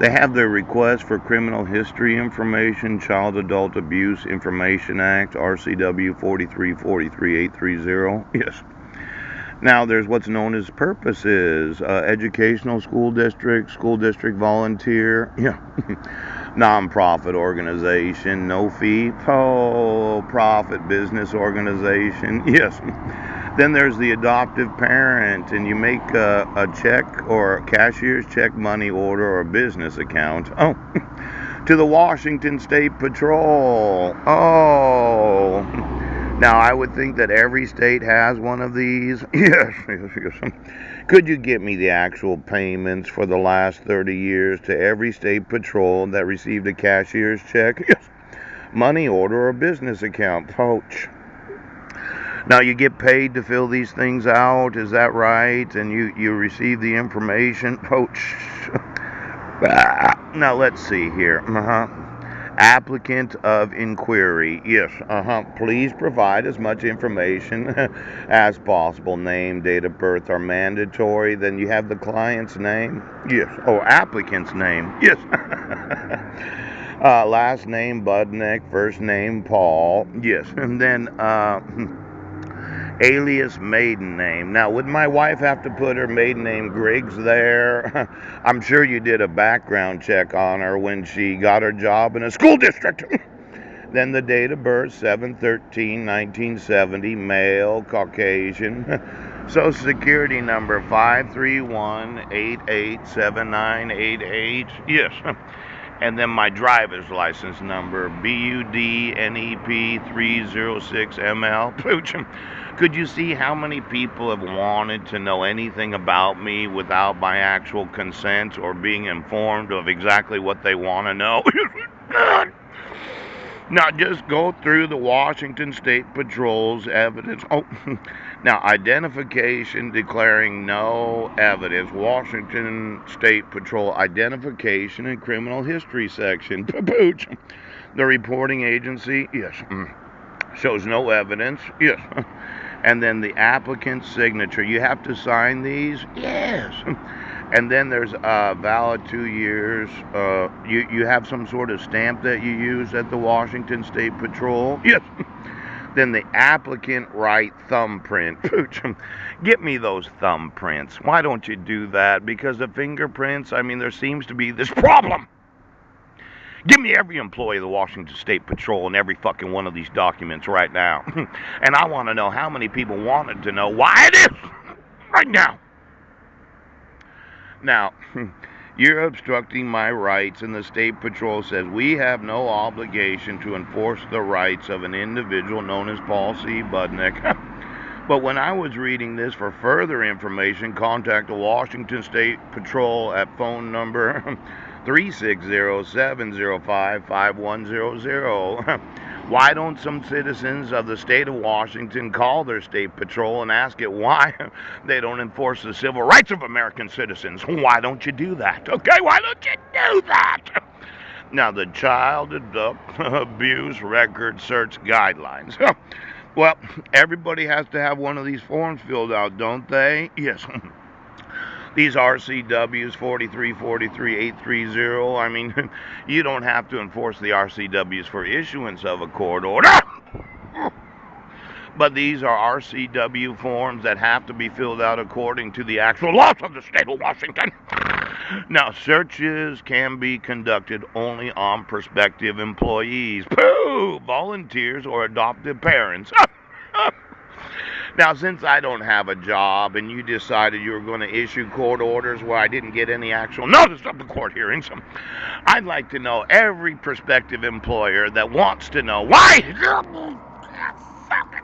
They have their request for criminal history information, Child Adult Abuse Information Act, RCW 4343830. Yes. Now there's what's known as purposes, educational school district volunteer, yeah, nonprofit organization, no fee, profit business organization, yes. Then there's the adoptive parent, and you make a check or a cashier's check, money order, or business account. Oh, to the Washington State Patrol. Oh. Now, I would think that every state has one of these. Yes, yes, yes. Could you get me the actual payments for the last 30 years to every state patrol that received a cashier's check? Yes. Money order or business account? Poach. Now, you get paid to fill these things out, is that right? And you receive the information? Poach. Now, let's see here. Applicant of inquiry. Yes, please provide as much information as possible. Name, date of birth are mandatory. Then you have the client's name. Yes. Oh, applicant's name. Yes. Last name, Budnick. First name, Paul. Yes. And then, alias maiden name. Now, would my wife have to put her maiden name Griggs there? I'm sure you did a background check on her when she got her job in a school district. Then the date of birth, 7/13/1970, male, Caucasian. Social Security number, 531887988. Yes. And then my driver's license number, BUDNEP306ML. Pooch. Could you see how many people have wanted to know anything about me without my actual consent or being informed of exactly what they want to know? Now, just go through the Washington State Patrol's evidence. Oh, now, identification declaring no evidence. Washington State Patrol identification and criminal history section. Pooch. The reporting agency, yes, shows no evidence. Yes. And then the applicant's signature. You have to sign these? Yes. And then there's valid 2 years. You have some sort of stamp that you use at the Washington State Patrol? Yes. Then the applicant right thumbprint. Pooch. Get me those thumbprints. Why don't you do that? Because the fingerprints, I mean, there seems to be this problem. Give me every employee of the Washington State Patrol and every fucking one of these documents right now. And I want to know how many people wanted to know why it is right now. Now, you're obstructing my rights, and the State Patrol says we have no obligation to enforce the rights of an individual known as Paul C. Budnick. But when I was reading this, for further information, contact the Washington State Patrol at phone number 360-705-5100. Why don't some citizens of the state of Washington call their state patrol and ask it why they don't enforce the civil rights of American citizens? Why don't you do that? Okay, why don't you do that? Now, the Child Abuse Record Search Guidelines. Well, everybody has to have one of these forms filled out, don't they? Yes. These RCWs 4343830, I mean, you don't have to enforce the RCWs for issuance of a court order. But these are RCW forms that have to be filled out according to the actual laws of the state of Washington. Now, searches can be conducted only on prospective employees, volunteers, or adoptive parents. Now, since I don't have a job and you decided you were going to issue court orders where I didn't get any actual notice of the court hearings, I'd like to know every prospective employer that wants to know why